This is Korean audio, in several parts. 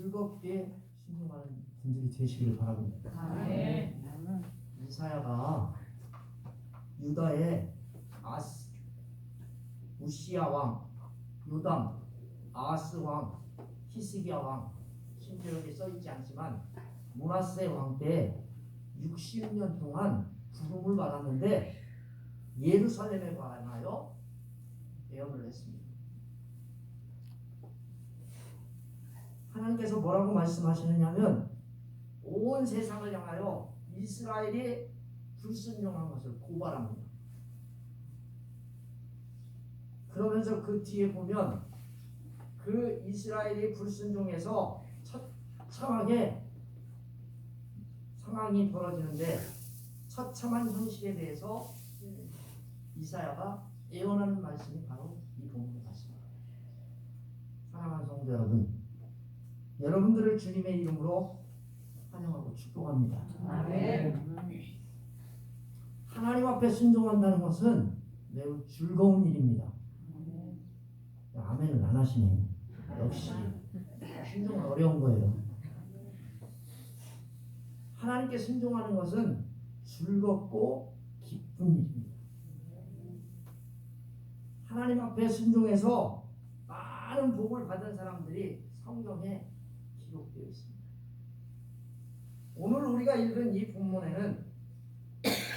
즐겁게 신중하는 분들이 되시길 바랍니다. 아멘. 이사야가 유다의 우시야 왕, 요담, 아하스 왕, 히스기야 왕, 심지어 여기 써있지 않지만 므낫세 왕 때 60년 동안 부름을 받았는데 예루살렘에 관하여 예언을 했습니다. 하나님께서 뭐라고 말씀하시느냐면 온 세상을 향하여 이스라엘이 불순종한 것을 고발합니다. 그러면서 그 뒤에 보면 그 이스라엘이 불순종해서 처참하게 상황이 벌어지는데 처참한 현실에 대해서 이사야가 예언하는 말씀이 바로 이 본문의 말씀입니다. 사랑하는 성도 여러분, 여러분들을 주님의 이름으로 환영하고 축복합니다. 아멘. 하나님 앞에 순종한다는 것은 매우 즐거운 일입니다. 아멘을 안 하시네. 역시 순종은 어려운 거예요. 하나님께 순종하는 것은 즐겁고 기쁜 일입니다. 하나님 앞에 순종해서 많은 복을 받은 사람들이 성경에 기록되어 있습니다. 오늘 우리가 읽은 이 본문에는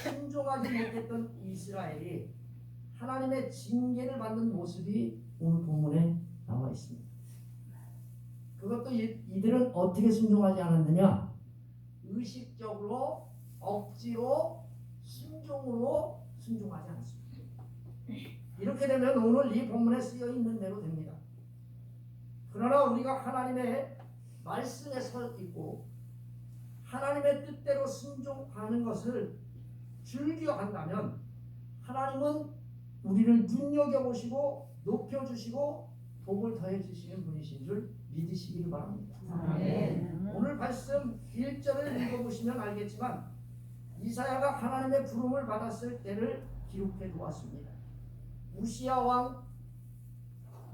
순종하지 못했던 이스라엘이 하나님의 징계를 받는 모습이 오늘 본문에 나와 있습니다. 그것도 이들은 어떻게 순종하지 않았느냐? 의식적으로 억지로 순종으로 순종하지 않습니다. 이렇게 되면 오늘 이 본문에 쓰여 있는 대로 됩니다. 그러나 우리가 하나님의 말씀에 서 있고 하나님의 뜻대로 순종하는 것을 즐겨한다면 하나님은 우리를 눈여겨보시고 높여주시고 복을 더해주시는 분이신 줄 믿으시기를 바랍니다. 아멘. 오늘 말씀 1절을 읽어보시면 알겠지만 이사야가 하나님의 부름을 받았을 때를 기록해 두었습니다. 우시야 왕,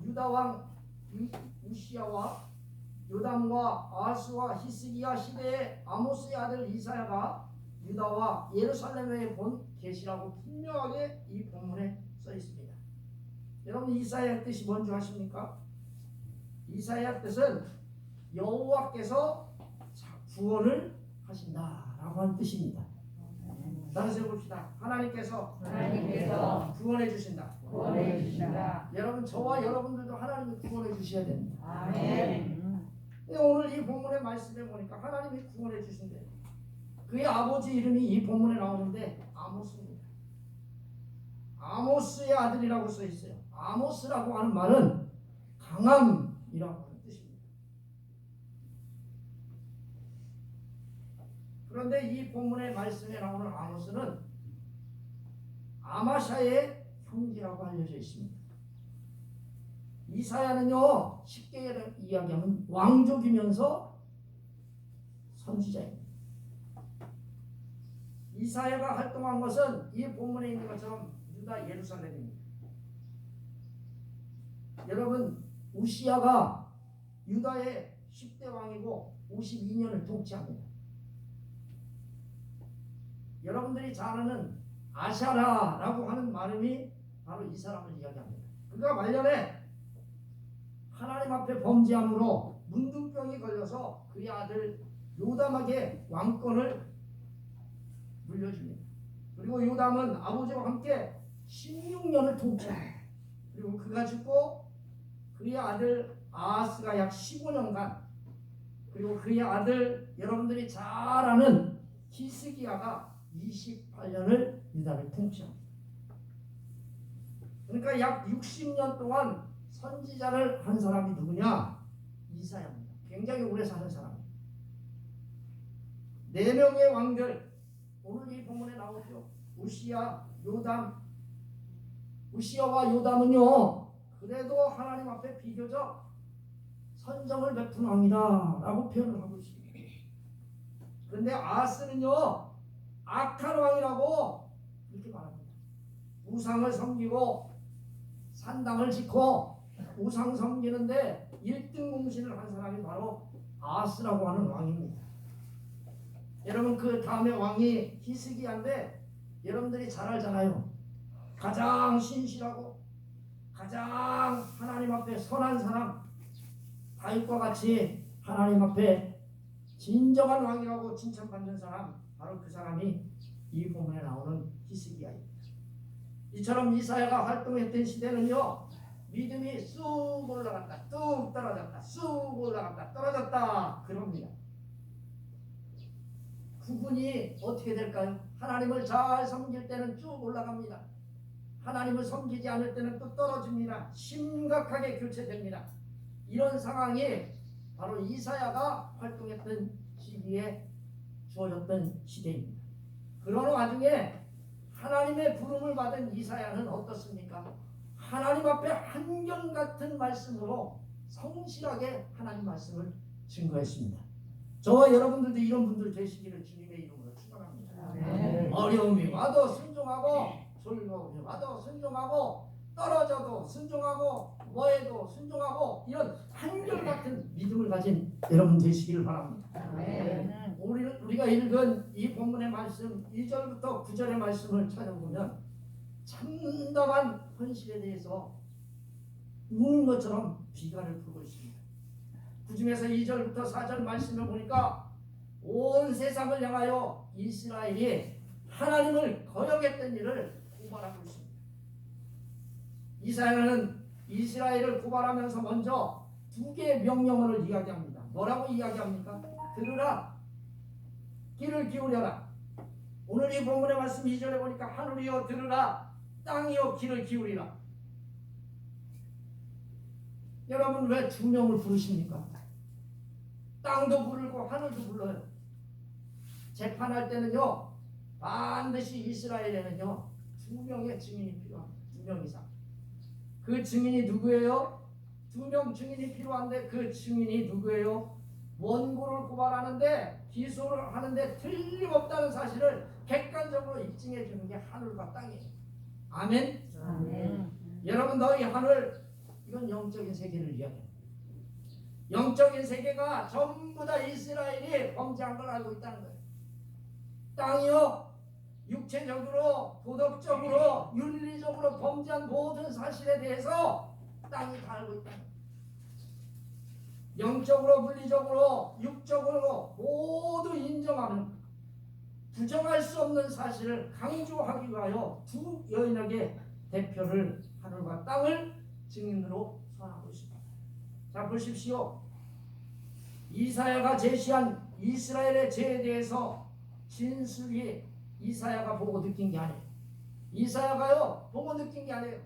유다 왕 우시야와 요담과 아하스와 히스기야 시대의 아모스의 아들 이사야가 유다와 예루살렘에 본 계시라고 분명하게 이 본문에 써 있습니다. 여러분 이사야의 뜻이 뭔지 아십니까? 이사야의 뜻은 여호와께서 구원을 하신다라고 하는 뜻입니다. 따라서 봅시다. 하나님께서 구원해 주신다. 여러분 저와 여러분들도 하나님이 구원해 주셔야 됩니다. 아멘. 오늘 이 본문의 말씀에 보니까 하나님이 구원해 주신대요. 그의 아버지 이름이 이 본문에 나오는데 아모스입니다. 아모스의 아들이라고 써 있어요. 아모스라고 하는 말은 강함이라고 하는 뜻입니다. 그런데 이 본문의 말씀에 나오는 아모스는 아마샤의 형제라고 알려져 있습니다. 이사야는요 쉽게 이야기하면 왕족이면서 선지자입니다. 이사야가 활동한 것은 이 본문에 있는 것처럼 유다 예루살렘입니다. 여러분 우시야가 유다의 10대 왕이고 52년을 통치합니다. 여러분들이 잘 아는 아샤라라고 하는 말음이 바로 이 사람을 이야기합니다. 그가 말년에 하나님 앞에 범죄함으로 문둥병이 걸려서 그의 아들 요담에게 왕권을 물려줍니다. 그리고 요담은 아버지와 함께 16년을 통치합니다. 그리고 그가 죽고 그의 아들 아하스가 약 15년간 그리고 그의 아들 여러분들이 잘 아는 히스기야가 28년을 유다를 통치합니다. 그러니까 약 60년 동안 선지자를 한 사람이 누구냐? 이사야입니다. 굉장히 오래 사는 사람입니다. 4명의 왕들 오늘 이 본문에 나오죠. 우시야, 요담. 우시야와 요담은요 그래도 하나님 앞에 비교적 선정을 베푼 왕이다 라고 표현을 하고 있습니다. 그런데 아하스는요 악한 왕이라고 이렇게 말합니다. 우상을 섬기고 산당을 짓고 우상 섬기는데 1등 공신을 한 사람이 바로 아스라고 하는 왕입니다. 여러분 그 다음에 왕이 히스기야인데 여러분들이 잘 알잖아요. 가장 신실하고 가장 하나님 앞에 선한 사람, 다윗과 같이 하나님 앞에 진정한 왕이라고 칭찬받는 사람, 바로 그 사람이 이 본문에 나오는 히스기야입니다. 이처럼 이사야가 활동했던 시대는요, 믿음이 쑥 올라갔다 뚝 떨어졌다 쑥 올라갔다 떨어졌다 그럽니다. 구분이 어떻게 될까요? 하나님을 잘 섬길 때는 쭉 올라갑니다. 하나님을 섬기지 않을 때는 또 떨어집니다. 심각하게 교체됩니다. 이런 상황이 바로 이사야가 활동했던 시기에 주어졌던 시대입니다. 그러는 와중에 하나님의 부름을 받은 이사야는 어떻습니까? 하나님 앞에 한결같은 말씀으로 성실하게 하나님 말씀을 증거했습니다. 저와 여러분들도 이런 분들 되시기를 주님의 이름으로 축원합니다. 어려움이 와도 순종하고, 즐거움이 와도 순종하고, 떨어져도 순종하고, 뭐해도 순종하고, 이런 한결같은 믿음을 가진 여러분 되시기를 바랍니다. 우리가 읽은 이 본문의 말씀 2절부터 9절의 말씀을 찾아보면 참담한 헌신에 대해서 우는 것처럼 비관을 풀고 있습니다. 그 중에서 2절부터 4절 말씀을 보니까 온 세상을 향하여 이스라엘이 하나님을 거역했던 일을 고발하고 있습니다. 이사야는 이스라엘을 고발하면서 먼저 두 개의 명령어를 이야기합니다. 뭐라고 이야기합니까? 들으라, 귀를 기울여라. 오늘 이 본문의 말씀 2절에 보니까 하늘이여 들으라, 땅이여 귀를 기울이라. 여러분 왜 두 명을 부르십니까? 땅도 부르고 하늘도 불러요. 재판할 때는요, 반드시 이스라엘에는요, 두 명의 증인이 필요합니다. 2명 이상. 그 증인이 누구예요? 2명 증인이 필요한데 그 증인이 누구예요? 원고를 고발하는데, 기소를 하는데 틀림없다는 사실을 객관적으로 입증해 주는 게 하늘과 땅이에요. 아멘? 아멘. 여러분 너희 하늘, 이건 영적인 세계를 이야기해요. 영적인 세계가 전부 다 이스라엘이 범죄한 걸 알고 있다는 거예요. 땅이요, 육체적으로, 도덕적으로, 윤리적으로 범죄한 모든 사실에 대해서 땅이 다 알고 있다는 거예요. 영적으로, 물리적으로, 육적으로 모두 인정하는, 부정할 수 없는 사실을 강조하기 위하여 두 여인에게 대표를 하늘과 땅을 증인으로 선하고 있습니다. 자 보십시오. 이사야가 제시한 이스라엘의 죄에 대해서 진술이 이사야가 보고 느낀 게 아니에요. 이사야가요 보고 느낀 게 아니에요.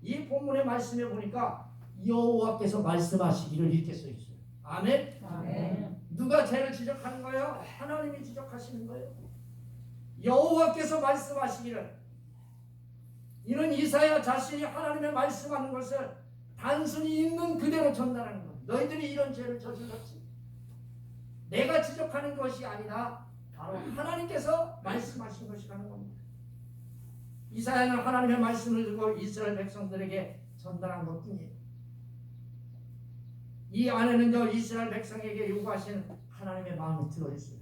이 본문의 말씀에 보니까 여호와께서 말씀하시기를 이렇게 써 있어요. 아멘? 아멘. 누가 죄를 지적하는 거예요? 하나님이 지적하시는 거예요. 여호와께서 말씀하시기를. 이는 이사야 자신이 하나님의 말씀하는 것을 단순히 있는 그대로 전달하는 거예요. 너희들이 이런 죄를 저질렀지. 내가 지적하는 것이 아니라 바로 하나님께서 말씀하신 것이라는 겁니다. 이사야는 하나님의 말씀을 듣고 이스라엘 백성들에게 전달한 것뿐이에요. 이 안에는요 이스라엘 백성에게 요구하신 하나님의 마음이 들어있어요.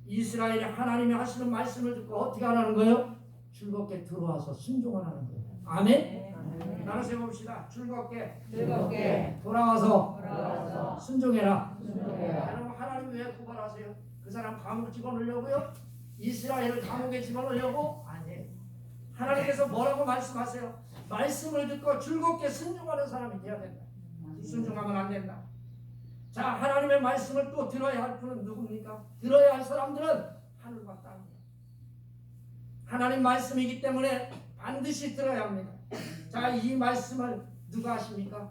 이스라엘이 하나님이 하시는 말씀을 듣고 어떻게 하라는 거예요? 즐겁게 들어와서 순종하라는 거예요. 아멘? 나눠서 봅시다. 즐겁게 돌아와서 순종해라. 여러분 하나님 왜 고발하세요? 그 사람 감옥 집어넣으려고요? 이스라엘을 감옥에 집어넣으려고? 아니에요. 하나님께서 뭐라고 말씀하세요? 말씀을 듣고 즐겁게 순종하는 사람이 되어야 된다. 순종하면 안 된다. 자, 하나님의 말씀을 또 들어야 할 분은 누굽니까? 들어야 할 사람들은 하늘과 땅이에요. 하나님 말씀이기 때문에 반드시 들어야 합니다. 자, 이 말씀을 누가 하십니까?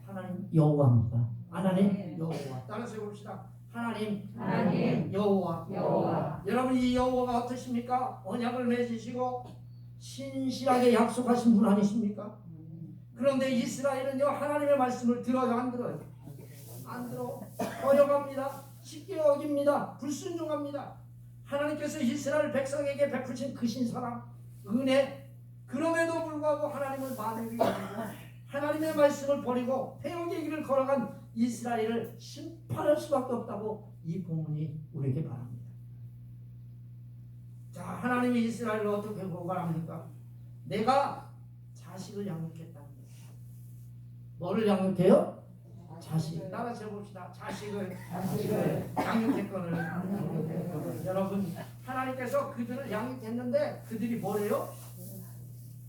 하나님 여호와입니다. 하나님 여호와. 따라서 봅시다. 하나님 여호와. 여러분 이 여호와가 어떠십니까? 언약을 맺으시고 신실하게 약속하신 분 아니십니까? 그런데 이스라엘은요 하나님의 말씀을 들어요 안 들어요? 안 들어. 거역합니다. 쉽게 어깁니다. 불순종합니다. 하나님께서 이스라엘 백성에게 베푸신 크신 사랑, 은혜, 그럼에도 불구하고 하나님을 만회하고 하나님의 말씀을 버리고 폐역의 길을 걸어간 이스라엘을 심판할 수밖에 없다고 이 본문이 우리에게 말합니다. 자, 하나님이 이스라엘을 어떻게 고발합니까? 내가 자식을 양육했다는 거예요. 뭐를 양육해요? 자식. 따라서 해봅시다. 자식을 양육했거늘. 여러분, 하나님께서 그들을 양육했는데 그들이 뭐래요?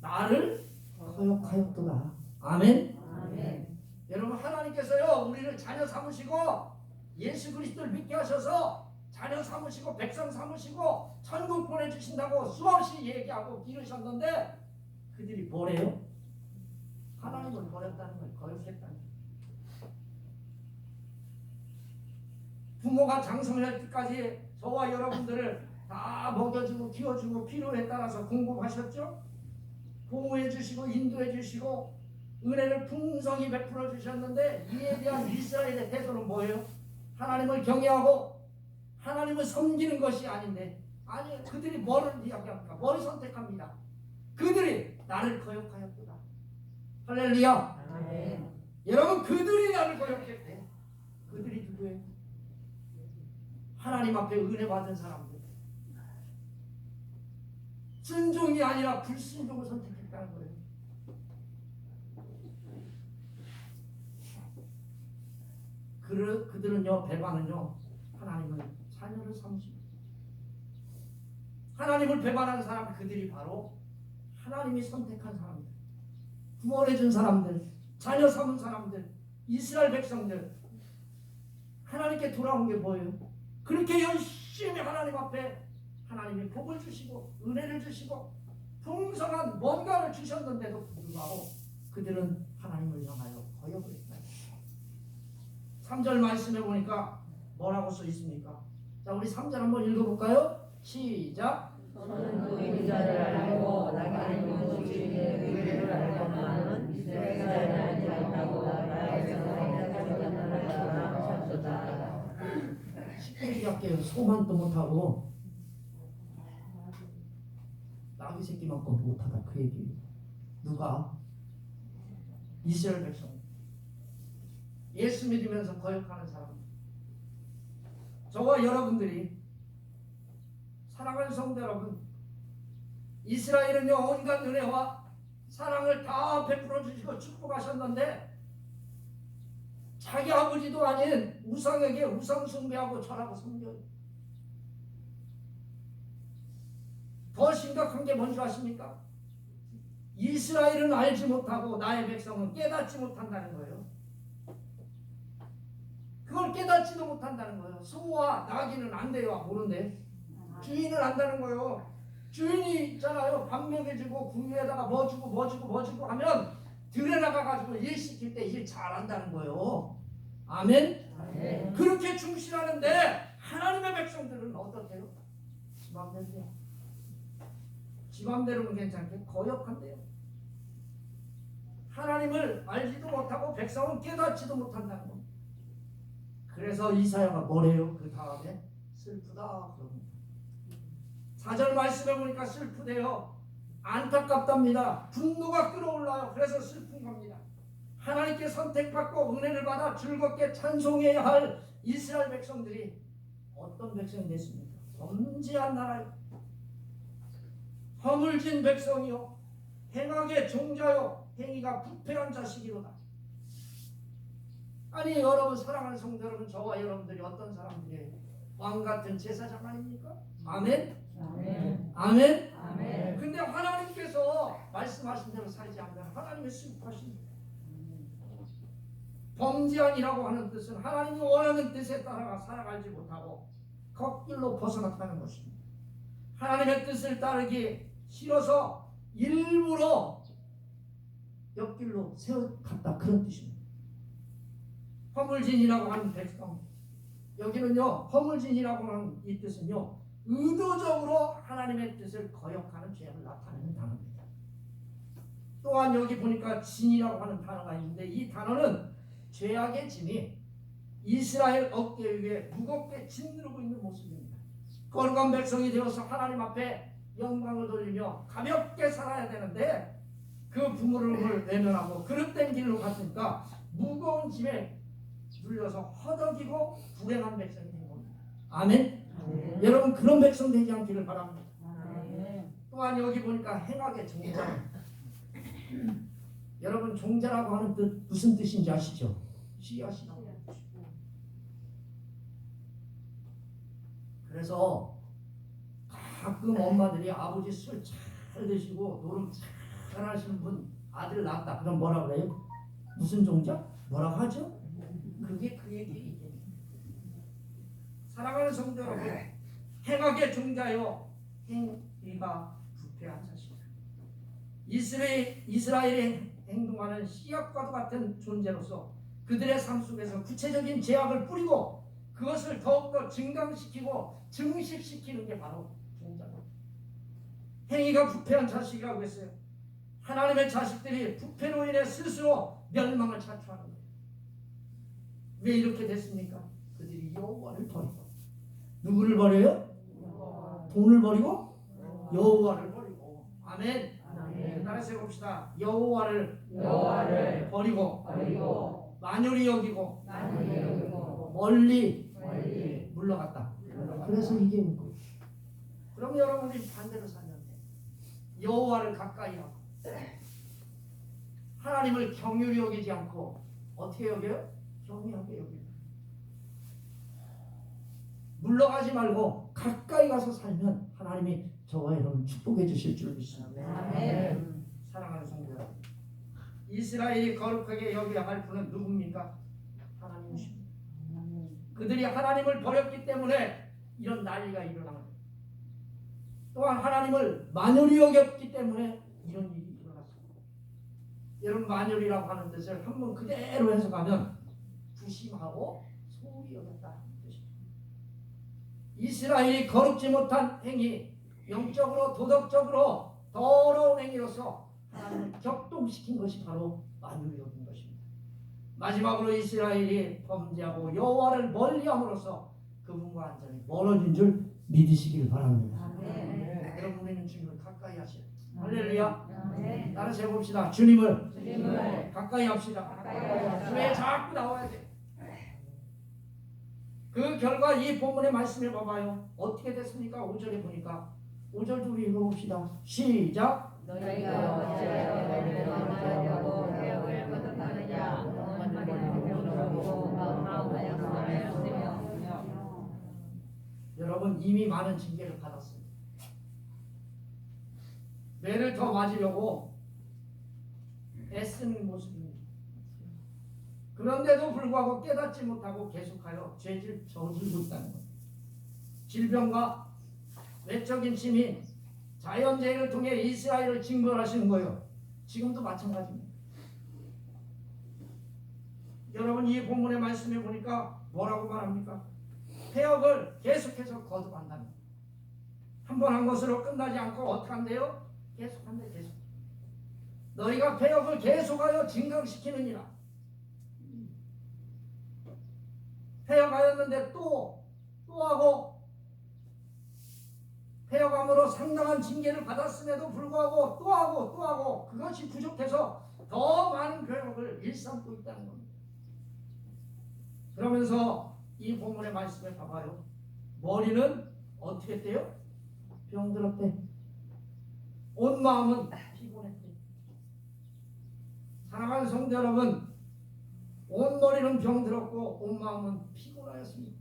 나를 거역하였도다. 아멘. 아멘. 여러분, 하나님께서요 우리를 자녀 삼으시고 예수 그리스도를 믿게 하셔서 자녀 삼으시고 백성 삼으시고 천국 보내주신다고 수없이 얘기하고 기르셨는데 그들이 뭐래요? 하나님을 버렸다는 걸, 거역했다는 걸. 부모가 장성할 때까지 저와 여러분들을 다 먹여주고 키워주고 필요에 따라서 공급하셨죠? 보호해 주시고 인도해 주시고 은혜를 풍성히 베풀어 주셨는데 이에 대한 이스라엘의 태도는 뭐예요? 하나님을 경외하고 하나님을 섬기는 것이 아닌데, 아니, 그들이 뭐를 이야기합니까? 뭐를 선택합니다? 그들이 나를 거역하였구나. 할렐루야. 아멘. 여러분, 그들이 나를 거역했대. 그들이 누구예요? 하나님 앞에 은혜 받은 사람들. 순종이 아니라 불순종을 선택했다는 거예요. 그들은요, 배반은요, 하나님을 자녀를 삼으십니다. 하나님을 배반한 사람, 그들이 바로 하나님이 선택한 사람들, 구원해준 사람들, 자녀 삼은 사람들, 이스라엘 백성들. 하나님께 돌아온 게 뭐예요? 그렇게 열심히 하나님 앞에 하나님이 복을 주시고 은혜를 주시고 풍성한 뭔가를 주셨는데도 불구하고 그들은 하나님을 향하여 거역을 했다. 3절 말씀해 보니까 뭐라고 써 있습니까? 자, 우리 3절 한번 읽어볼까요? 시작. 너는 그 인자를 알고 나가는 주님의 의를 알고만은 이스라엘이 알지 않다고 나의 생각을 찾았다. 쉽게 얘기할게요. 소만도 못하고 나귀 새끼만큼 못하다, 그 얘기예요. 누가? 이스라엘 백성. 예수 믿으면서 거역하는 사람. 저와 여러분들이, 사랑하는 성도 여러분, 이스라엘은요 온갖 은혜와 사랑을 다 베풀어 주시고 축복하셨는데 자기 아버지도 아닌 우상에게 우상 숭배하고 절하고 섬겨요. 더 심각한 게 뭔지 아십니까? 이스라엘은 알지 못하고 나의 백성은 깨닫지 못한다는 거예요. 그걸 깨닫지도 못한다는 거예요. 소와 나귀는 안 돼요. 모른대. 주인을 안다는 거예요. 주인이 있잖아요. 밥 먹여주고 구유에다가 뭐 주고 하면 들에 나가가지고 일 시킬 때 일 잘한다는 거예요. 아멘? 아멘. 그렇게 충실하는데 하나님의 백성들은 어떻게요? 지 맘대로요. 지 맘대로는 괜찮게 거역한대요. 하나님을 알지도 못하고 백성은 깨닫지도 못한다는 겁니다. 그래서 이사야가 뭐래요? 그 다음에 슬프다 그럽니다. 4절 말씀해 보니까 슬프대요. 안타깝답니다. 분노가 끓어올라요. 그래서 슬픈 겁니다. 하나님께 선택받고 은혜를 받아 즐겁게 찬송해야 할 이스라엘 백성들이 어떤 백성이 됐습니까? 범죄한 나라요. 허물진 백성이요. 행악의 종자요. 행위가 부패한 자식이로다. 아니, 여러분, 사랑하는 성도 여러분, 저와 여러분들이 어떤 사람들이에요? 왕같은 제사장 아닙니까? 아멘? 아멘. 아멘? 아멘. 근데 하나님께서 말씀하신 대로 살지 않으면 하나님의 슬퍼하십니다. 범죄한이라고 하는 뜻은 하나님이 원하는 뜻에 따라 살아가지 못하고 겉길로 벗어났다는 것입니다. 하나님의 뜻을 따르기 싫어서 일부러 옆길로 세워갔다, 그런 뜻입니다. 허물진이라고 하는 백성, 여기는요 허물진이라고 하는 이 뜻은요 의도적으로 하나님의 뜻을 거역하는 죄를 나타내는 단어입니다. 또한 여기 보니까 진이라고 하는 단어가 있는데 이 단어는 죄악의 진이 이스라엘 어깨 위에 무겁게 짓누르고 있는 모습입니다. 거룩한 백성이 되어서 하나님 앞에 영광을 돌리며 가볍게 살아야 되는데 그 부모를 외면하고 그릇된 길로 갔으니까 무거운 짐에 눌려서 허덕이고 불행한 백성이 된 겁니다. 아멘. 여러분 그런 백성 되지 않기를 바랍니다. 또한 여기 보니까 행악의 종자. 여러분 종자라고 하는 뜻 무슨 뜻인지 아시죠? 씨앗이라고. 그래서 가끔 엄마들이 아버지 술 잘 드시고 노름 잘 하시는 분 아들 낳았다. 그럼 뭐라 그래요? 무슨 종자? 뭐라고 하죠? 그게 그 얘기. 사랑하는 성도 여러분, 행악의 종자요 행위가 부패한 자식. 이스라엘의 행동하는 씨앗과도 같은 존재로서 그들의 삶 속에서 구체적인 죄악을 뿌리고 그것을 더욱더 증강시키고 증식시키는 게 바로 종자입니다. 행위가 부패한 자식이라고 했어요. 하나님의 자식들이 부패로 인해 스스로 멸망을 자초하는 거예요. 왜 이렇게 됐습니까? 그들이 여호와를 버리고. 누구를 버려요? 돈을 버리고 여호와를 버리고. 아멘. 따라서 봅시다. 여호와를 버리고 만유리 여기고 멀리 물러갔다. 그래서 이게 있고. 그럼 여러분이 반대로 살면 돼. 여호와를 가까이 하고 하나님을 경휼히 여기지 않고 어떻게 여겨요? 경외하게 여깁니다. 물러가지 말고 가까이 가서 살면 하나님이 저와 여러분 축복해 주실 줄 믿습니다. 사랑하는 성도 여러분, 이스라엘이 거룩하게 여겨야 할 분은 누굽니까? 하나님이십니다. 그들이 하나님을 버렸기 때문에 이런 난리가 일어나는 거예요. 또한 하나님을 만유리 여겼기 때문에 이런 일이 일어났습니다. 여러분 만유리라고 하는 뜻을 한번 그대로 해석하면 부심하고 소홀히 여겼다. 이스라엘이 거룩지 못한 행위, 영적으로 도덕적으로 더러운 행위로서 하나님을 격동시킨 것이 바로 만유리 여긴 것입니다. 마지막으로 이스라엘이 범죄하고 여호와를 멀리함으로써 그분과 완전히 멀어진 줄 믿으시기를 바랍니다. 여러분 우리는 주님을 가까이 하시라. 할렐루야. 따라서 해봅시다. 주님을 가까이 합시다. 교회에 자꾸 나와야 돼. 그 결과 이 본문의 말씀을 봐봐요. 어떻게 됐습니까? 5절에 보니까 5절도 우리 읽어봅시다. 시작. 너희가 어찌하여 너희를 만나려고 배역을 거듭하느냐. 여러분 이미 많은 징계를 받았습니다. 매를 더 맞으려고 애쓰는 모습입니다. 그런데도 불구하고 깨닫지 못하고 계속하여 죄를 저지르고 있다는 것. 질병과 외적인 침인 자연재해를 통해 이스라엘을 징벌하시는 거예요. 지금도 마찬가지입니다. 여러분 이 본문의 말씀에 보니까 뭐라고 말합니까? 폐역을 계속해서 거듭한다는 거예요. 한 번 한 것으로 끝나지 않고 어떻게 한대요? 계속한대 계속. 너희가 폐역을 계속하여 증강시키느니라. 폐역하였는데 또 하고 폐역함으로 상당한 징계를 받았음에도 불구하고 또 하고 그것이 부족해서 더 많은 폐역을 일삼고 있다는 겁니다. 그러면서 이 본문의 말씀을 봐봐요. 머리는 어떻게 돼요? 병들었대. 온 마음은 피곤했대. 사랑하는 성도 여러분, 온 머리는 병들었고 온 마음은 피곤하였습니다.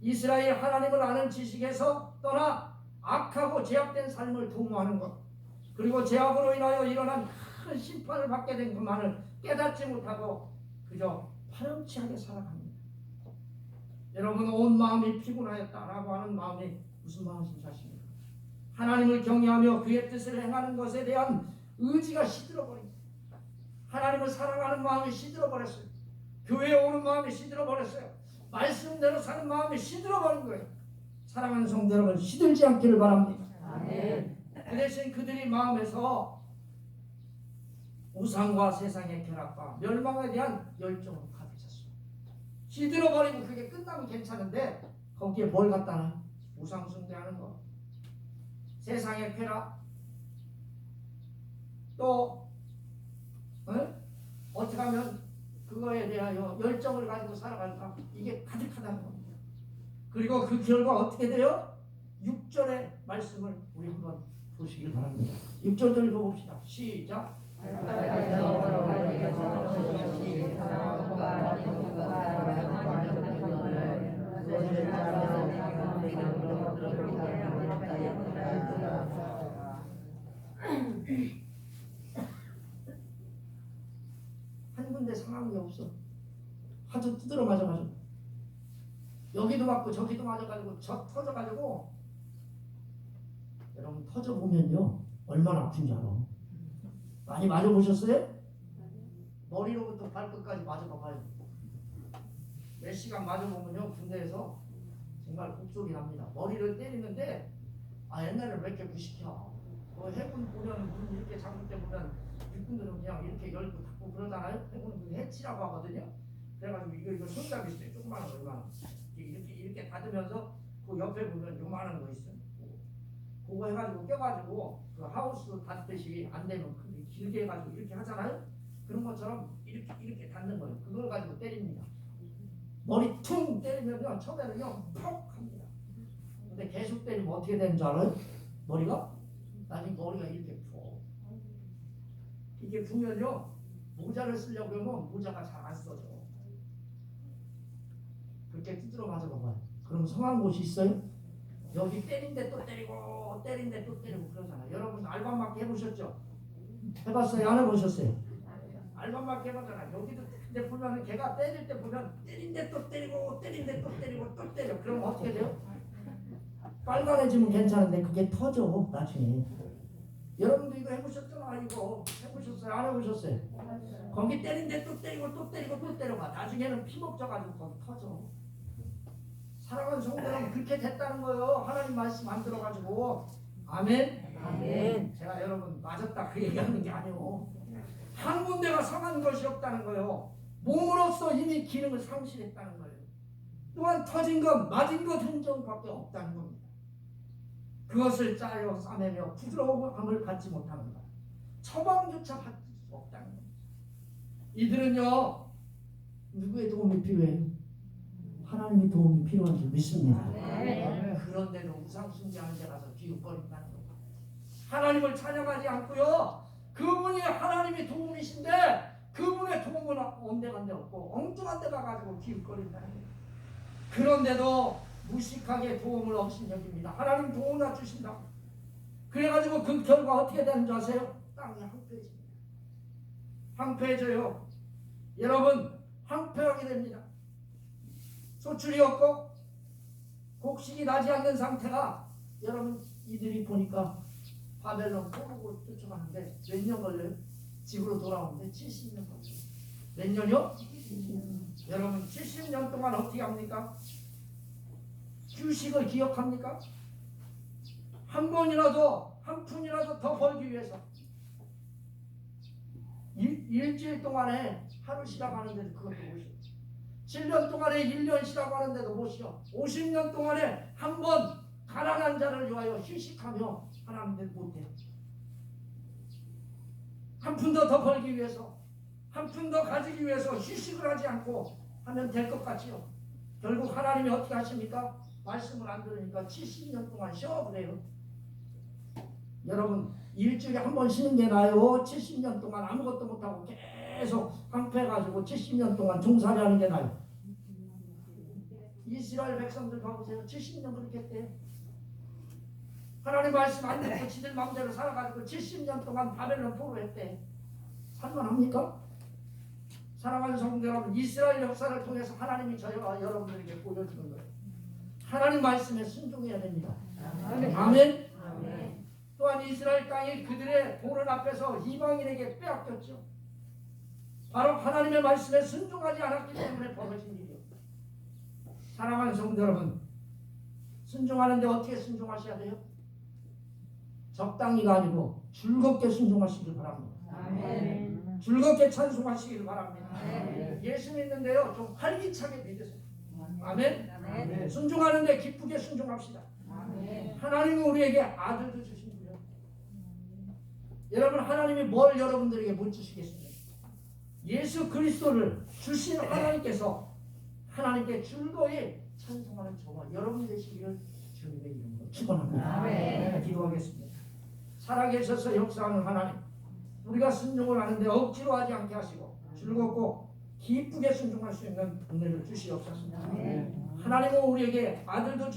이스라엘 하나님을 아는 지식에서 떠나 악하고 죄악된 삶을 도모하는 것, 그리고 죄악으로 인하여 일어난 큰 심판을 받게 된 그만을 깨닫지 못하고 그저 파렴치하게 살아갑니다. 여러분 온 마음이 피곤하였다라고 하는 마음이 무슨 마음인지 아십니까? 하나님을 경외하며 그의 뜻을 행하는 것에 대한 의지가 시들어버립니다. 하나님을 사랑하는 마음이 시들어버렸어요. 교회에 오는 마음이 시들어버렸어요. 말씀대로 사는 마음이 시들어버린 거예요. 사랑하는 성도 여러분, 시들지 않기를 바랍니다. 아멘. 그 대신 그들이 마음에서 우상과 세상의 결합과 멸망에 대한 열정으로 가득 찼습니다. 시들어버리고 그게 끝나면 괜찮은데 거기에 뭘 갖다 놔? 우상 숭배하는 거, 세상의 쾌락, 또 어떻게 하면 그거에 대하여 열정을 가지고 살아갈까? 이게 가득하다는 겁니다. 그리고 그 결과 어떻게 돼요? 6절의 말씀을 우리 한번 보시길 바랍니다. 6절 읽어봅시다. 시작. 한 군데 상황이 없어. 하도 두드러 맞아가지고 여기도 맞고 저기도 맞아가지고 저 터져가지고 여러분 터져보면요 얼마나 아픈지 알아. 많이 맞아보셨어요? 머리로부터 발끝까지 맞아봐봐요. 몇 시간 맞아보면요 군대에서 정말 곡소리 납니다. 머리를 때리는데 옛날에 왜 이렇게 무식해. 해군 보면 문 이렇게 잠글 때 보면 육군들은 그냥 이렇게 열고 닫고 그러잖아요. 해군은 해치라고 하거든요. 그래가지고 이거 손잡이 있어요. 조그마한 거 얼마나 이렇게 닫으면서 그 옆에 보면 요만한 거 있어요. 그거 해가지고 껴가지고 그 하우스 닫듯이 안 되면 길게 해가지고 이렇게 하잖아요. 그런 것처럼 이렇게 닫는 거예요. 그걸 가지고 때립니다. 머리 퉁 때리면요 처음에는요 퍽 합니다. 근데 계속 때리면 어떻게 되는 줄 알아요? 나중에 머리가 이렇게 푹 이게 부면요 모자를 쓰려고 그러면 모자가 잘 안 써져. 그렇게 두드러 맞아 봐봐요. 그럼 성한 곳이 있어요? 여기 때린데 또 때리고 때린데 또 때리고 그러잖아요. 여러분 알밤맞기 해보셨죠? 해봤어요? 안 해보셨어요? 알밤맞기 해봤잖아요. 여기도 근데 보면은 걔가 때릴 때 보면 때린데 또 때리고 때린데 또 때리고 또 때려. 그럼 어떻게 돼요? 빨간해지면 괜찮은데 그게 터져 나중에. 여러분도 이거 해보셨잖아. 이거 해보셨어요? 안 해보셨어요? 거기 때린데 또 때리고 또 때리고 또 때려봐. 나중에는 피 먹져가지고 거기 터져. 사랑하는 성도는 그렇게 됐다는 거예요. 하나님 말씀 안 들어가지고. 아멘. 아멘. 제가 여러분 맞았다 그 얘기하는 게 아니고 한 군데가 상한 것이 없다는 거예요. 몸으로서 이미 기능을 상실했다는 거예요. 또한 터진 것, 맞은 것 흔적밖에 없다는 겁니다. 그것을 짜여 싸매며 부드러움을 갖지 못하는 것, 처방조차 받을 수 없다는 겁니다. 이들은요 누구의 도움이 필요해요? 하나님의 도움이 필요한 줄 믿습니다. 그런데도 우상숭배하는 데 가서 기웃거린다는 겁니다. 하나님을 찬양하지 않고요 그분이 하나님의 도움이신데 그분의 도움은 온데간데 없고 엉뚱한 데 가가지고 기웃거린다는 겁니다. 그런데도 무식하게 도움을 없인 여깁니다. 하나님 도움을 주신다. 그래가지고 그 결과 어떻게 되는 줄 아세요? 땅이 황폐해집니다. 황폐해져요. 여러분 황폐하게 됩니다. 소출이 없고 곡식이 나지 않는 상태가 여러분 이들이 보니까 바벨론 포로로 쫓아가는데 몇 년 걸려요? 집으로 돌아오는데 70년 걸려요. 몇 년이요? 70년. 여러분 70년 동안 어떻게 합니까? 휴식을 기억합니까? 한 번이라도 한 푼이라도 더 벌기 위해서 일주일 동안에 하루 쉬라고 하는데도 그것도 못 쉬어. 7년 동안에 1년 쉬라고 하는데도 못 쉬어. 50년 동안에 한 번 가난한 자를 위하여 휴식하며 하나님들 못해. 한 푼 더 벌기 위해서 한 푼 더 가지기 위해서 휴식을 하지 않고 하면 될 것 같지요. 결국 하나님이 어떻게 하십니까? 말씀을 안 들으니까 70년 동안 쉬어 그래요. 여러분 일주일에 한 번 쉬는 게 나아요? 70년 동안 아무것도 못하고 계속 황폐해가지고 70년 동안 종살이 하는 게 나아요? 이스라엘 백성들 봐보세요. 70년 그렇게 했대요. 하나님 말씀 안 듣고 지들 마음대로 살아가지고 70년 동안 바벨론 포로 했대. 살만합니까? 사랑하는 성도 여러분, 이스라엘 역사를 통해서 하나님이 저희와 여러분들에게 보여주는 거예요. 하나님 말씀에 순종해야 됩니다. 아멘. 아멘. 또한 이스라엘 땅이 그들의 보는 앞에서 이방인에게 빼앗겼죠. 바로 하나님의 말씀에 순종하지 않았기 때문에 벌어진 일이요. 사랑하는 성도 여러분, 순종하는데 어떻게 순종하셔야 돼요? 적당히가 아니고 즐겁게 순종하시길 바랍니다. 아멘. 즐겁게 찬송하시길 바랍니다. 아멘. 예수 믿는데요 좀 활기차게 믿으세요. 아멘. 아멘. 순종하는데 기쁘게 순종합시다. 아멘. 하나님은 우리에게 아들도 주신 분이요. 여러분 하나님이 뭘 여러분들에게 못 주시겠습니까? 예수 그리스도를 주신 하나님께 즐거이 찬송하는 저와 여러분 되시기를 주님의 이름으로 축원합니다. 아멘. 기도하겠습니다. 살아계셔서 역사하는 하나님, 우리가 순종을 하는데 억지로 하지 않게 하시고 즐겁고 기쁘게 순종할 수 있는 은혜를 주시옵소서. 하나님은 우리에게 아들도 주시고